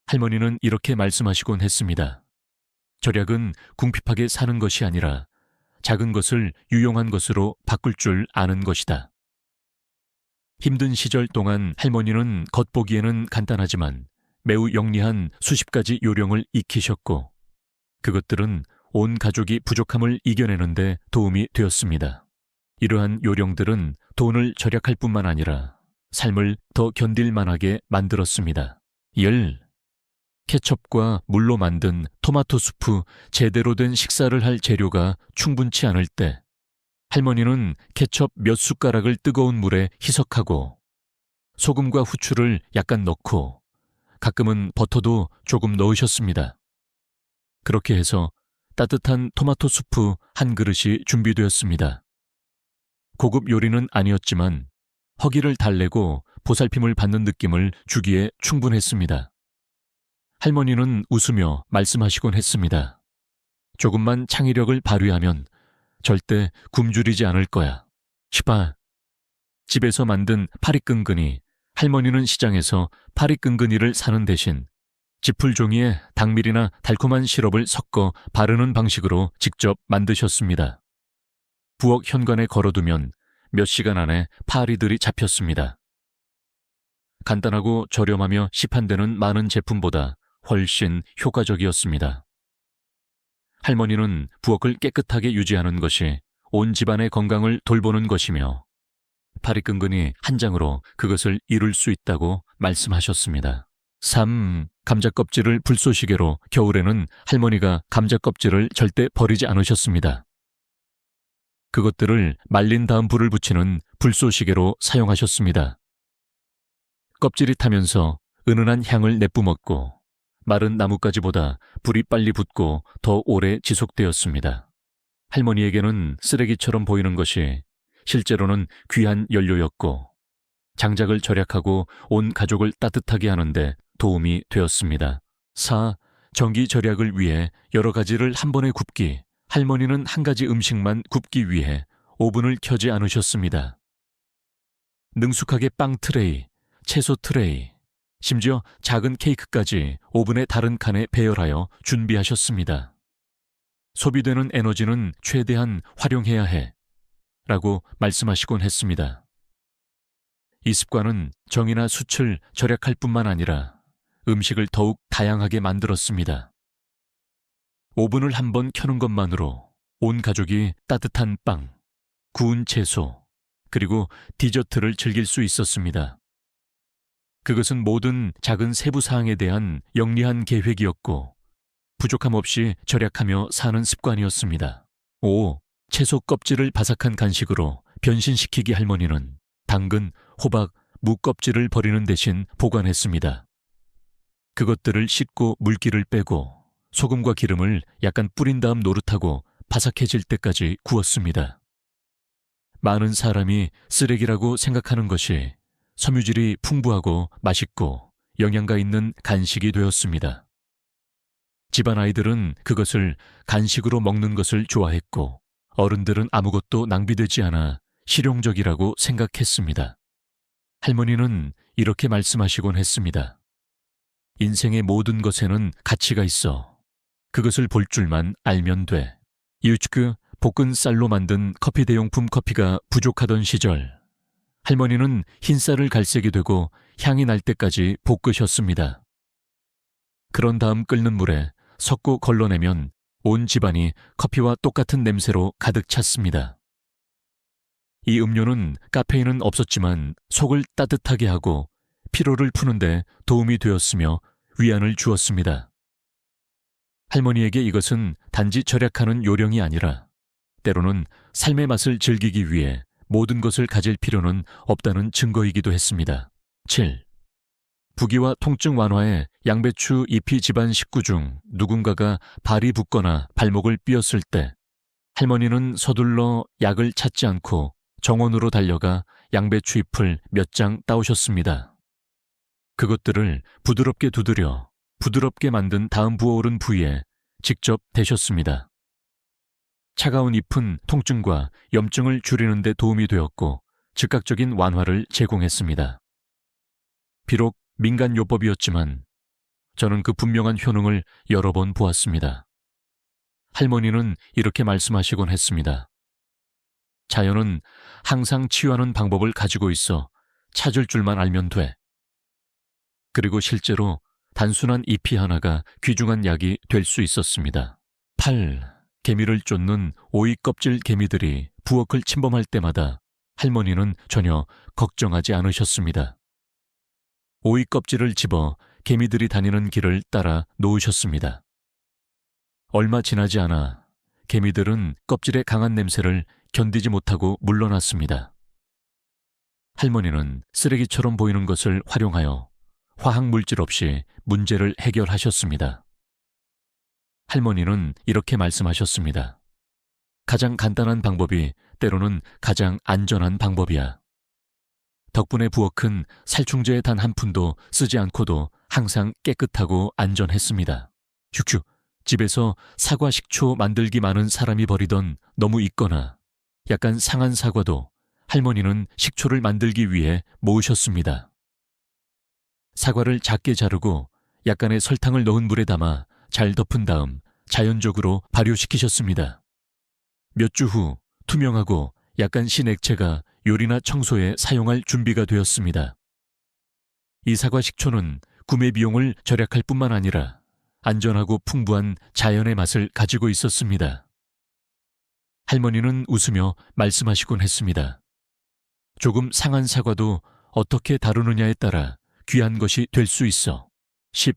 할머니는 이렇게 말씀하시곤 했습니다. 절약은 궁핍하게 사는 것이 아니라 작은 것을 유용한 것으로 바꿀 줄 아는 것이다. 힘든 시절 동안 할머니는 겉보기에는 간단하지만 매우 영리한 수십 가지 요령을 익히셨고 그것들은 온 가족이 부족함을 이겨내는데 도움이 되었습니다. 이러한 요령들은 돈을 절약할 뿐만 아니라 삶을 더 견딜 만하게 만들었습니다. 케첩과 물로 만든 토마토 수프 제대로 된 식사를 할 재료가 충분치 않을 때 할머니는 케첩 몇 숟가락을 뜨거운 물에 희석하고 소금과 후추를 약간 넣고 가끔은 버터도 조금 넣으셨습니다. 그렇게 해서 따뜻한 토마토 수프 한 그릇이 준비되었습니다. 고급 요리는 아니었지만 허기를 달래고 보살핌을 받는 느낌을 주기에 충분했습니다. 할머니는 웃으며 말씀하시곤 했습니다. 조금만 창의력을 발휘하면 절대 굶주리지 않을 거야. 집에서 만든 파리끈근이 할머니는 시장에서 파리끈근이를 사는 대신 지풀 종이에 당밀이나 달콤한 시럽을 섞어 바르는 방식으로 직접 만드셨습니다. 부엌 현관에 걸어두면 몇 시간 안에 파리들이 잡혔습니다. 간단하고 저렴하며 시판되는 많은 제품보다 훨씬 효과적이었습니다. 할머니는 부엌을 깨끗하게 유지하는 것이 온 집안의 건강을 돌보는 것이며 파리끈근이 한 장으로 그것을 이룰 수 있다고 말씀하셨습니다. 감자 껍질을 불쏘시개로 겨울에는 할머니가 감자 껍질을 절대 버리지 않으셨습니다. 그것들을 말린 다음 불을 붙이는 불쏘시개로 사용하셨습니다. 껍질이 타면서 은은한 향을 내뿜었고 마른 나뭇가지보다 불이 빨리 붙고 더 오래 지속되었습니다. 할머니에게는 쓰레기처럼 보이는 것이 실제로는 귀한 연료였고 장작을 절약하고 온 가족을 따뜻하게 하는데 도움이 되었습니다. 전기 절약을 위해 여러 가지를 한 번에 굽기. 할머니는 한 가지 음식만 굽기 위해 오븐을 켜지 않으셨습니다. 능숙하게 빵 트레이, 채소 트레이, 심지어 작은 케이크까지 오븐의 다른 칸에 배열하여 준비하셨습니다. 소비되는 에너지는 최대한 활용해야 해 라고 말씀하시곤 했습니다. 이 습관은 정이나 숯을 절약할 뿐만 아니라 음식을 더욱 다양하게 만들었습니다. 오븐을 한번 켜는 것만으로 온 가족이 따뜻한 빵, 구운 채소, 그리고 디저트를 즐길 수 있었습니다. 그것은 모든 작은 세부 사항에 대한 영리한 계획이었고 부족함 없이 절약하며 사는 습관이었습니다. 채소 껍질을 바삭한 간식으로 변신시키기. 할머니는 당근, 호박, 무 껍질을 버리는 대신 보관했습니다. 그것들을 씻고 물기를 빼고 소금과 기름을 약간 뿌린 다음 노릇하고 바삭해질 때까지 구웠습니다. 많은 사람이 쓰레기라고 생각하는 것이 섬유질이 풍부하고 맛있고 영양가 있는 간식이 되었습니다. 집안 아이들은 그것을 간식으로 먹는 것을 좋아했고 어른들은 아무것도 낭비되지 않아 실용적이라고 생각했습니다. 할머니는 이렇게 말씀하시곤 했습니다. 인생의 모든 것에는 가치가 있어. 그것을 볼 줄만 알면 돼. 볶은 쌀로 만든 커피 대용품 커피가 부족하던 시절 할머니는 흰쌀을 갈색이 되고 향이 날 때까지 볶으셨습니다. 그런 다음 끓는 물에 섞고 걸러내면 온 집안이 커피와 똑같은 냄새로 가득 찼습니다. 이 음료는 카페인은 없었지만 속을 따뜻하게 하고 피로를 푸는데 도움이 되었으며 위안을 주었습니다. 할머니에게 이것은 단지 절약하는 요령이 아니라 때로는 삶의 맛을 즐기기 위해 모든 것을 가질 필요는 없다는 증거이기도 했습니다. 7. 부기와 통증 완화에 양배추 잎이 집안 식구 중 누군가가 발이 붓거나 발목을 삐었을 때 할머니는 서둘러 약을 찾지 않고 정원으로 달려가 양배추 잎을 몇 장 따오셨습니다. 그것들을 부드럽게 두드려 부드럽게 만든 다음 부어오른 부위에 직접 대셨습니다. 차가운 잎은 통증과 염증을 줄이는 데 도움이 되었고 즉각적인 완화를 제공했습니다. 비록 민간요법이었지만 저는 그 분명한 효능을 여러 번 보았습니다. 할머니는 이렇게 말씀하시곤 했습니다. 자연은 항상 치유하는 방법을 가지고 있어 찾을 줄만 알면 돼. 그리고 실제로 단순한 잎이 하나가 귀중한 약이 될 수 있었습니다. 8. 개미를 쫓는 오이 껍질 개미들이 부엌을 침범할 때마다 할머니는 전혀 걱정하지 않으셨습니다. 오이 껍질을 집어 개미들이 다니는 길을 따라 놓으셨습니다. 얼마 지나지 않아 개미들은 껍질의 강한 냄새를 견디지 못하고 물러났습니다. 할머니는 쓰레기처럼 보이는 것을 활용하여 화학 물질 없이 문제를 해결하셨습니다. 할머니는 이렇게 말씀하셨습니다. 가장 간단한 방법이 때로는 가장 안전한 방법이야. 덕분에 부엌은 살충제 단 한 푼도 쓰지 않고도 항상 깨끗하고 안전했습니다. 휴휴, 집에서 사과 식초 만들기 많은 사람이 버리던 너무 익거나 약간 상한 사과도 할머니는 식초를 만들기 위해 모으셨습니다. 사과를 작게 자르고 약간의 설탕을 넣은 물에 담아 잘 덮은 다음 자연적으로 발효시키셨습니다. 몇 주 후 투명하고 약간 신 액체가 요리나 청소에 사용할 준비가 되었습니다. 이 사과 식초는 구매 비용을 절약할 뿐만 아니라 안전하고 풍부한 자연의 맛을 가지고 있었습니다. 할머니는 웃으며 말씀하시곤 했습니다. 조금 상한 사과도 어떻게 다루느냐에 따라 귀한 것이 될 수 있어. 10.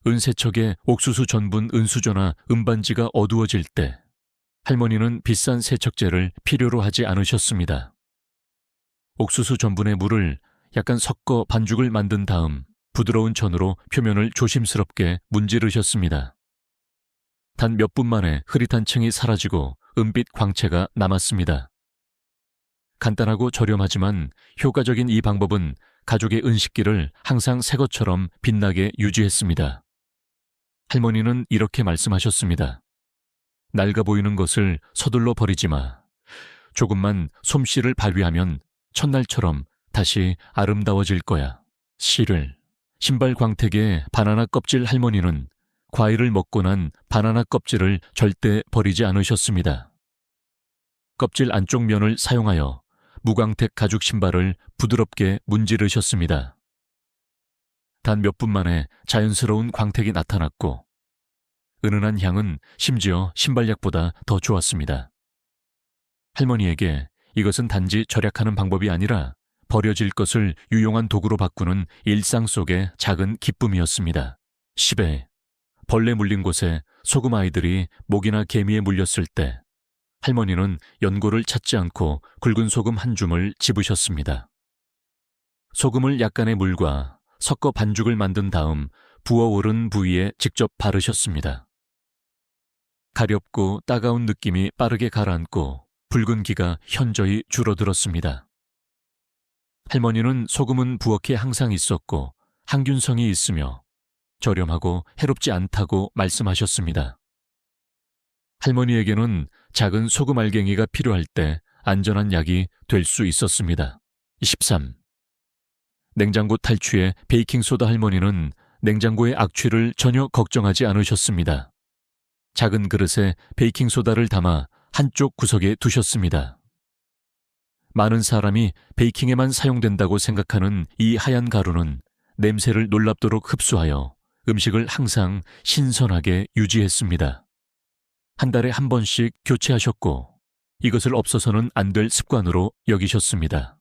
은세척의 옥수수 전분 은수저나 은반지가 어두워질 때 할머니는 비싼 세척제를 필요로 하지 않으셨습니다. 옥수수 전분에 물을 약간 섞어 반죽을 만든 다음 부드러운 천으로 표면을 조심스럽게 문지르셨습니다. 단 몇 분 만에 흐릿한 층이 사라지고 은빛 광채가 남았습니다. 간단하고 저렴하지만 효과적인 이 방법은 가족의 은식기를 항상 새 것처럼 빛나게 유지했습니다. 할머니는 이렇게 말씀하셨습니다. 낡아 보이는 것을 서둘러 버리지 마. 조금만 솜씨를 발휘하면 첫날처럼 다시 아름다워질 거야. 11. 신발 광택의 바나나 껍질 할머니는 과일을 먹고 난 바나나 껍질을 절대 버리지 않으셨습니다. 껍질 안쪽 면을 사용하여 무광택 가죽 신발을 부드럽게 문지르셨습니다. 단 몇 분 만에 자연스러운 광택이 나타났고 은은한 향은 심지어 신발약보다 더 좋았습니다. 할머니에게 이것은 단지 절약하는 방법이 아니라 버려질 것을 유용한 도구로 바꾸는 일상 속의 작은 기쁨이었습니다. 10회 벌레 물린 곳에 소금 아이들이 모기나 개미에 물렸을 때 할머니는 연고를 찾지 않고 굵은 소금 한 줌을 집으셨습니다. 소금을 약간의 물과 섞어 반죽을 만든 다음 부어오른 부위에 직접 바르셨습니다. 가렵고 따가운 느낌이 빠르게 가라앉고 붉은 기가 현저히 줄어들었습니다. 할머니는 소금은 부엌에 항상 있었고 항균성이 있으며 저렴하고 해롭지 않다고 말씀하셨습니다. 할머니에게는 작은 소금 알갱이가 필요할 때 안전한 약이 될 수 있었습니다. 13. 냉장고 탈취의 베이킹소다 할머니는 냉장고의 악취를 전혀 걱정하지 않으셨습니다. 작은 그릇에 베이킹소다를 담아 한쪽 구석에 두셨습니다. 많은 사람이 베이킹에만 사용된다고 생각하는 이 하얀 가루는 냄새를 놀랍도록 흡수하여 음식을 항상 신선하게 유지했습니다. 한 달에 한 번씩 교체하셨고 이것을 없어서는 안 될 습관으로 여기셨습니다.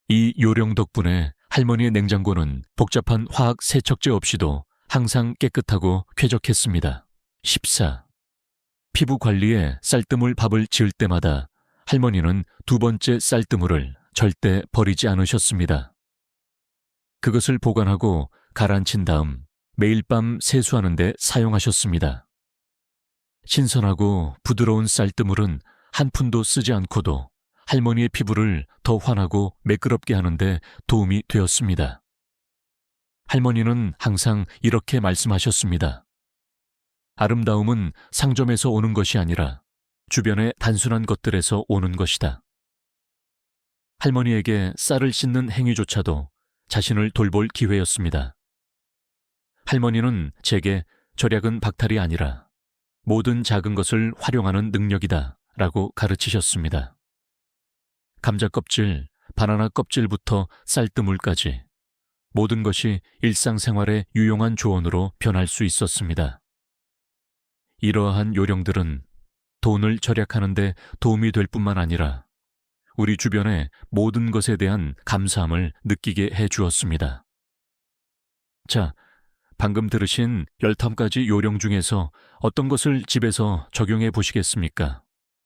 이 요령 덕분에 할머니의 냉장고는 복잡한 화학 세척제 없이도 항상 깨끗하고 쾌적했습니다. 14. 피부 관리에 쌀뜨물 밥을 지을 때마다 할머니는 두 번째 쌀뜨물을 절대 버리지 않으셨습니다. 그것을 보관하고 가라앉힌 다음 매일 밤 세수하는 데 사용하셨습니다. 신선하고 부드러운 쌀뜨물은 한 푼도 쓰지 않고도 할머니의 피부를 더 환하고 매끄럽게 하는데 도움이 되었습니다. 할머니는 항상 이렇게 말씀하셨습니다. 아름다움은 상점에서 오는 것이 아니라 주변의 단순한 것들에서 오는 것이다. 할머니에게 쌀을 씻는 행위조차도 자신을 돌볼 기회였습니다. 할머니는 제게 절약은 박탈이 아니라 모든 작은 것을 활용하는 능력이다 라고 가르치셨습니다. 감자 껍질, 바나나 껍질부터 쌀뜨물까지 모든 것이 일상생활의 유용한 조언으로 변할 수 있었습니다. 이러한 요령들은 돈을 절약하는 데 도움이 될 뿐만 아니라 우리 주변의 모든 것에 대한 감사함을 느끼게 해 주었습니다. 자, 방금 들으신 15가지 요령 중에서 어떤 것을 집에서 적용해 보시겠습니까?